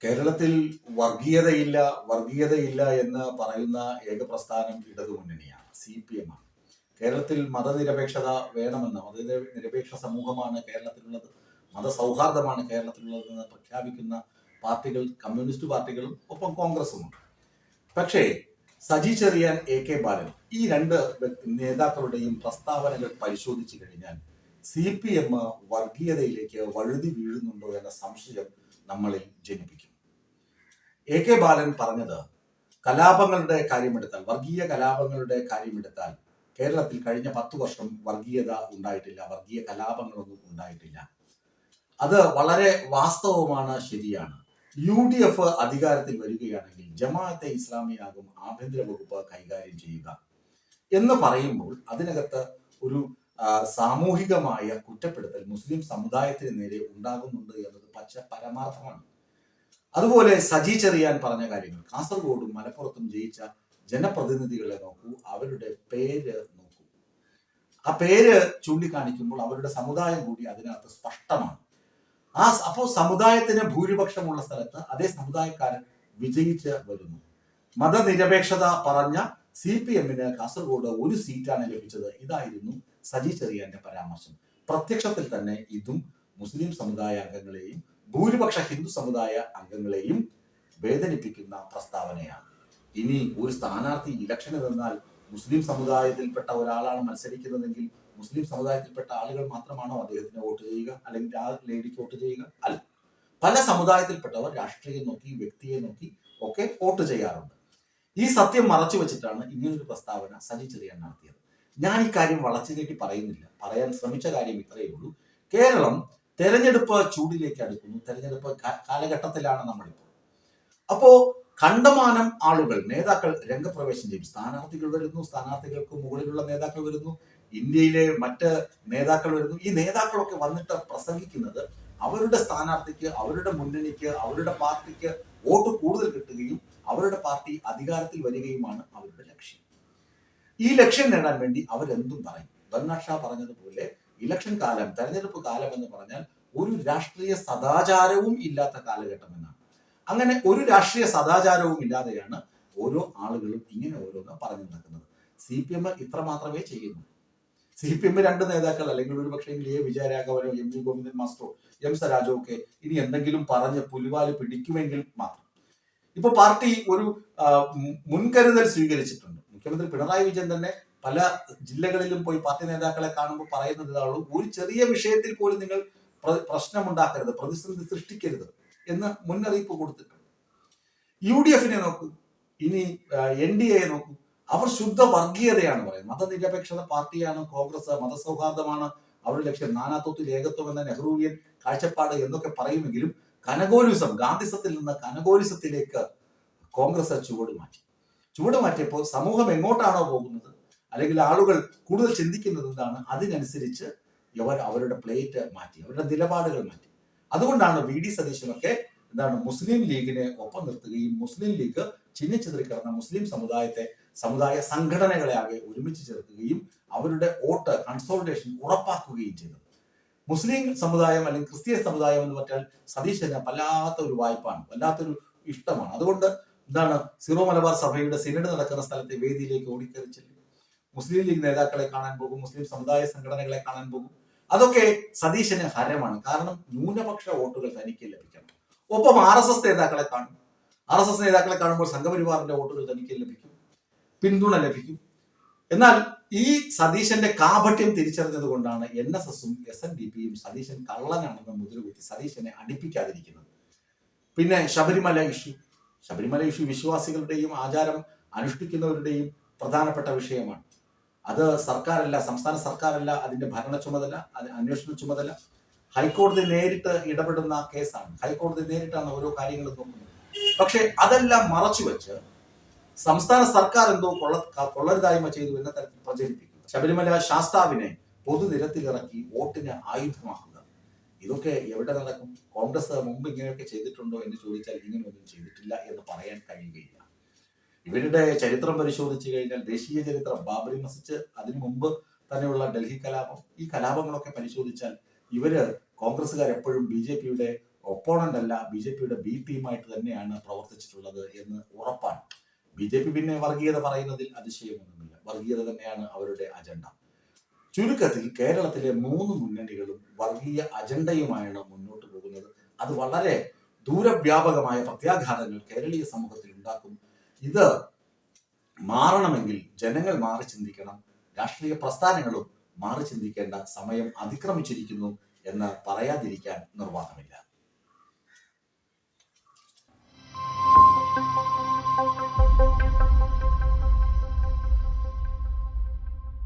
കേരളത്തിൽ വർഗീയതയില്ല വർഗീയതയില്ല എന്ന് പറയുന്ന ഏക പ്രസ്ഥാനം ഇടതുമുന്നണിയാണ്, CPM ആണ്. കേരളത്തിൽ മതനിരപേക്ഷത വേണമെന്ന്, മതനിരപേക്ഷ സമൂഹമാണ് കേരളത്തിലുള്ളത്, മതസൗഹാർദ്ദമാണ് കേരളത്തിലുള്ളതെന്ന് പ്രഖ്യാപിക്കുന്ന പാർട്ടികൾ കമ്മ്യൂണിസ്റ്റ് പാർട്ടികളും ഒപ്പം കോൺഗ്രസുമുണ്ട്. പക്ഷേ സജി ചെറിയാൻ, AK ബാലൻ, ഈ രണ്ട് നേതാക്കളുടെയും പ്രസ്താവനകൾ പരിശോധിച്ചു കഴിഞ്ഞാൽ CPM വർഗീയതയിലേക്ക് വഴുതി വീഴുന്നുണ്ടോ എന്ന സംശയം നമ്മളിൽ ജനിപ്പിക്കും. AK ബാലൻ പറഞ്ഞത്, കലാപങ്ങളുടെ കാര്യമെടുത്താൽ, വർഗീയ കലാപങ്ങളുടെ കാര്യമെടുത്താൽ കേരളത്തിൽ കഴിഞ്ഞ 10 വർഷം വർഗീയത ഉണ്ടായിട്ടില്ല, വർഗീയ കലാപങ്ങളൊന്നും ഉണ്ടായിട്ടില്ല. അത് വളരെ വാസ്തവമാണ്, ശരിയാണ്. UDF അധികാരത്തിൽ വരികയാണെങ്കിൽ ജമാഅത്തെ ഇസ്ലാമിയാകും ആഭ്യന്തര വകുപ്പ് കൈകാര്യം ചെയ്യുക എന്ന് പറയുമ്പോൾ അതിനകത്ത് ഒരു സാമൂഹികമായ കുറ്റപ്പെടുത്തൽ മുസ്ലിം സമുദായത്തിന് നേരെ ഉണ്ടാകുന്നുണ്ട് എന്നത് പച്ച പരമാർത്ഥമാണ്. അതുപോലെ സജി ചെറിയാൻ പറഞ്ഞ കാര്യങ്ങൾ, കാസർഗോഡും മലപ്പുറത്തും ജയിച്ച ജനപ്രതിനിധികളെ നോക്കൂ, അവരുടെ പേര് നോക്കൂ. ആ പേര് ചൂണ്ടിക്കാണിക്കുമ്പോൾ അവരുടെ സമുദായം കൂടി അതിനകത്ത് സ്പഷ്ടമാണ്. അപ്പോൾ സമുദായത്തിന് ഭൂരിപക്ഷമുള്ള സ്ഥലത്ത് അതേ സമുദായക്കാരൻ വിജയിച്ച് വരുന്നു. മതനിരപേക്ഷത പറഞ്ഞ CPM-ന് കാസർഗോഡ് 1 സീറ്റാണ് ലഭിച്ചത്. ഇതായിരുന്നു സജി ചെറിയാന്റെ പരാമർശം. പ്രത്യക്ഷത്തിൽ തന്നെ ഇതും മുസ്ലിം സമുദായ അംഗങ്ങളെയും ഭൂരിപക്ഷ ഹിന്ദു സമുദായ അംഗങ്ങളെയും വേദനിപ്പിക്കുന്ന പ്രസ്താവനയാണ്. ഇനി ഒരു സ്ഥാനാർത്ഥി ഇലക്ഷന് നിന്നാൽ മുസ്ലിം സമുദായത്തിൽപ്പെട്ട ഒരാളാണ് മത്സരിക്കുന്നതെങ്കിൽ മുസ്ലിം സമുദായത്തിൽപ്പെട്ട ആളുകൾ മാത്രമാണോ അദ്ദേഹത്തിന് വോട്ട് ചെയ്യുക, അല്ലെങ്കിൽ ആ ലേഡിക്ക് വോട്ട് ചെയ്യുക? അല്ല, പല സമുദായത്തിൽപ്പെട്ടവർ രാഷ്ട്രീയം നോക്കി, വ്യക്തിയെ നോക്കി ഒക്കെ വോട്ട് ചെയ്യാറുണ്ട്. ഈ സത്യം മറച്ചു വെച്ചിട്ടാണ് ഇങ്ങനൊരു പ്രസ്താവന സജി ചെറിയാൻ നടത്തിയത്. ഞാൻ ഈ കാര്യം വളച്ചു നീട്ടി പറയുന്നില്ല, പറയാൻ ശ്രമിച്ച കാര്യം ഇത്രയേ ഉള്ളൂ. കേരളം തെരഞ്ഞെടുപ്പ് ചൂടിലേക്ക് അടുക്കുന്നു, തെരഞ്ഞെടുപ്പ് കാലഘട്ടത്തിലാണ് നമ്മളിപ്പോൾ. അപ്പോ കണ്ടമാനം ആളുകൾ, നേതാക്കൾ രംഗപ്രവേശം ചെയ്യും. സ്ഥാനാർത്ഥികൾ വരുന്നു, സ്ഥാനാർത്ഥികൾക്ക് മുകളിലുള്ള നേതാക്കൾ വരുന്നു, ഇന്ത്യയിലെ മറ്റ് നേതാക്കൾ വരുന്നു. ഈ നേതാക്കളൊക്കെ വന്നിട്ട് പ്രസംഗിക്കുന്നത് അവരുടെ സ്ഥാനാർത്ഥിക്ക്, അവരുടെ മുന്നണിക്ക്, അവരുടെ പാർട്ടിക്ക് വോട്ട് കൂടുതൽ കിട്ടുകയും അവരുടെ പാർട്ടി അധികാരത്തിൽ വരികയുമാണ് അവരുടെ ലക്ഷ്യം. ഈ ലക്ഷ്യം നേടാൻ വേണ്ടി അവരെന്തും പറയും. ബർനാഡ് ഷാ പറഞ്ഞതുപോലെ ഇലക്ഷൻ കാലം, തെരഞ്ഞെടുപ്പ് കാലം എന്ന് പറഞ്ഞാൽ ഒരു രാഷ്ട്രീയ സദാചാരവും ഇല്ലാത്ത കാലഘട്ടം എന്നാണ്. അങ്ങനെ ഒരു രാഷ്ട്രീയ സദാചാരവും ഇല്ലാതെയാണ് ഓരോ ആളുകളും ഇങ്ങനെ ഓരോന്ന് പറഞ്ഞു നടക്കുന്നത്. CPM ഇത്ര മാത്രമേ ചെയ്യുന്നു. CPM 2 നേതാക്കൾ, അല്ലെങ്കിൽ ഒരു പക്ഷേ A വിജയരാഘവനോ MV ഗോവിന്ദൻ മാസ്റ്ററോ M സ്വരാജോ ഒക്കെ ഇനി എന്തെങ്കിലും പറഞ്ഞ് പുലിവാല് പിടിക്കുമെങ്കിൽ മാത്രം. ഇപ്പൊ പാർട്ടി ഒരു മുൻകരുതൽ സ്വീകരിച്ചിട്ടുണ്ട്. മുഖ്യമന്ത്രി പിണറായി വിജയൻ തന്നെ പല ജില്ലകളിലും പോയി പാർട്ടി നേതാക്കളെ കാണുമ്പോൾ പറയുന്നത് ഇതാണല്ലോ, ഒരു ചെറിയ വിഷയത്തിൽ പോലും നിങ്ങൾ പ്രശ്നമുണ്ടാക്കരുത്, പ്രതിസന്ധി സൃഷ്ടിക്കരുത് എന്ന് മുന്നറിയിപ്പ് കൊടുത്തിട്ടുണ്ട്. UDF-നെ നോക്കൂ, ഇനി NDA നോക്കൂ, അവർ ശുദ്ധ വർഗീയതയാണ് പറയുന്നത്. മതനിരപേക്ഷത പാർട്ടിയാണ് കോൺഗ്രസ്, മതസൗഹാർദ്ദമാണ് അവരുടെ ലക്ഷ്യം, നാനാത്വത്തിൽ ഏകത്വം എന്ന നെഹ്റുവിയൻ കാഴ്ചപ്പാട് എന്നൊക്കെ പറയുമെങ്കിലും കനഗോലിസം, ഗാന്ധിസത്തിൽ നിന്ന് കനഗോലിസത്തിലേക്ക് കോൺഗ്രസ് ചുവട് മാറ്റിയപ്പോൾ സമൂഹം എങ്ങോട്ടാണോ പോകുന്നത്, അല്ലെങ്കിൽ ആളുകൾ കൂടുതൽ ചിന്തിക്കുന്നത് എന്താണ്, അതിനനുസരിച്ച് ഇവർ അവരുടെ പ്ലേറ്റ് മാറ്റി, അവരുടെ നിലപാടുകൾ മാറ്റി. അതുകൊണ്ടാണ് VD സതീശനൊക്കെ മുസ്ലിം ലീഗിനെ ഒപ്പം നിർത്തുകയും മുസ്ലിം ലീഗ് ചിഹ്നിച്ചിതറിക്കിടന്ന മുസ്ലിം സമുദായ സംഘടനകളെ ആകെ ഒരുമിച്ച് ചേർക്കുകയും അവരുടെ വോട്ട് കൺസോളിഡേഷൻ ഉറപ്പാക്കുകയും ചെയ്തത്. മുസ്ലിം സമുദായം അല്ലെങ്കിൽ ക്രിസ്ത്യൻ സമുദായം എന്ന് പറഞ്ഞാൽ സതീശന് വല്ലാത്ത ഒരു വായ്പാണ്, വല്ലാത്തൊരു ഇഷ്ടമാണ്. അതുകൊണ്ട് സീറോ മലബാർ സഭയുടെ സിനഡ് നടക്കുന്ന സ്ഥലത്തെ വേദിയിലേക്ക് ഓടിക്കയറി ചെല്ലും, മുസ്ലിം ലീഗ് നേതാക്കളെ കാണാൻ പോകും, മുസ്ലിം സമുദായ സംഘടനകളെ കാണാൻ പോകും. അതൊക്കെ സതീശന് ഹരമാണ്. കാരണം ന്യൂനപക്ഷ വോട്ടുകൾ തനിക്ക് ലഭിക്കണം. ഒപ്പം RSS നേതാക്കളെ കാണും. RSS നേതാക്കളെ കാണുമ്പോൾ സംഘപരിവാറിന്റെ വോട്ടുകൾ തനിക്ക് ലഭിക്കും, പിന്തുണ ലഭിക്കും. എന്നാൽ ഈ സതീശന്റെ കാപട്യം തിരിച്ചറിഞ്ഞത് കൊണ്ടാണ് NSS-ഉം SNDP-യും സതീശൻ കള്ളനാണെന്ന് മുദ്രകുത്തി സതീശനെ അടിപ്പിക്കാതിരിക്കുന്നത്. പിന്നെ ശബരിമല ഇഷ്യൂ വിശ്വാസികളുടെയും ആചാരം അനുഷ്ഠിക്കുന്നവരുടെയും പ്രധാനപ്പെട്ട വിഷയമാണ്. അത് സർക്കാരല്ല, സംസ്ഥാന സർക്കാരല്ല അതിന്റെ ഭരണ ചുമതല, അന്വേഷണ ചുമതല. ഹൈക്കോടതി നേരിട്ട് ഇടപെടുന്ന കേസാണ്. ഹൈക്കോടതി നേരിട്ടാണ് ഓരോ കാര്യങ്ങളും നോക്കുന്നത്. പക്ഷെ അതെല്ലാം മറച്ചുവെച്ച് സംസ്ഥാന സർക്കാർ എന്തോ കൊള്ളരുതായ്മ ചെയ്തു എന്ന തരത്തിൽ പ്രചരിപ്പിക്കുക, ശബരിമല ശാസ്താവിനെ പൊതുനിരത്തിലിറക്കി വോട്ടിന് ആയുധമാക്കുക, ഇതൊക്കെ എവിടെ നടക്കും? കോൺഗ്രസ് മുമ്പ് ഇങ്ങനെയൊക്കെ ചെയ്തിട്ടുണ്ടോ എന്ന് ചോദിച്ചാൽ ഇങ്ങനെയൊന്നും ചെയ്തിട്ടില്ല എന്ന് പറയാൻ കഴിയുകയില്ല. ഇവരുടെ ചരിത്രം പരിശോധിച്ചു കഴിഞ്ഞാൽ, ദേശീയ ചരിത്രം, ബാബറി മസ്ജിദ്, അതിനു മുമ്പ് തന്നെയുള്ള ഡൽഹി കലാപം, ഈ കലാപങ്ങളൊക്കെ പരിശോധിച്ചാൽ ഇവര് കോൺഗ്രസ്സുകാർ എപ്പോഴും BJP-യുടെ ഒപ്പോണന്റ് അല്ല, ബി ജെ പിയുടെ ബി ടീമായിട്ട് തന്നെയാണ് പ്രവർത്തിച്ചിട്ടുള്ളത് എന്ന് ഉറപ്പാണ്. ബി ജെ പി പിന്നെ വർഗീയത പറയുന്നതിൽ അതിശയമൊന്നുമില്ല. വർഗീയത തന്നെയാണ് അവരുടെ അജണ്ട. ചുരുക്കത്തിൽ കേരളത്തിലെ 3 മുന്നണികളും വർഗീയ അജണ്ടയുമായാണ് മുന്നോട്ട് പോകുന്നത്. അത് വളരെ ദൂരവ്യാപകമായ പ്രത്യാഘാതങ്ങൾ കേരളീയ സമൂഹത്തിൽ ഉണ്ടാക്കും. ഇത് മാറണമെങ്കിൽ ജനങ്ങൾ മാറി ചിന്തിക്കണം. രാഷ്ട്രീയ പ്രസ്ഥാനങ്ങളും മാറി ചിന്തിക്കേണ്ട സമയം അതിക്രമിച്ചിരിക്കുന്നു എന്ന് പറയാതിരിക്കാൻ നിർവാഹമില്ല.